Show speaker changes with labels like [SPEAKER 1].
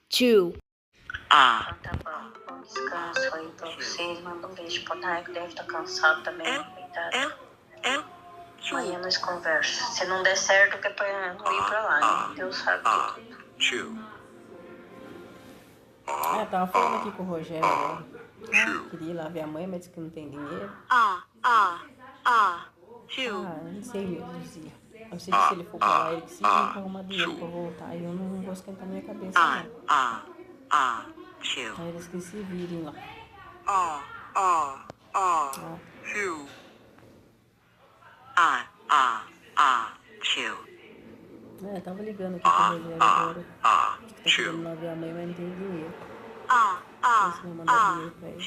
[SPEAKER 1] Tchau.
[SPEAKER 2] Então tá bom. Bom descanso aí pra vocês. Manda um beijo pro Nai, que deve estar cansado também. Coitado. Amanhã nós conversamos. Se não der certo, que é pra não ir pra lá, né? Deus sabe de tudo.
[SPEAKER 3] Eu tava falando aqui com o Rogério agora. Queria ir lá ver a mãe, mas disse que não tem dinheiro. Não sei mesmo, Zia. Eu sei que se ele for pra lá, ele precisa arrumar dinheiro pra voltar. E eu não vou esquentar minha cabeça, não. Aí eles que se virem lá. Eu tava ligando aqui pro Rogério agora. Tá querendo lá ver a mãe, mas não tem dinheiro. Não sei se vai mandar dinheiro pra ele.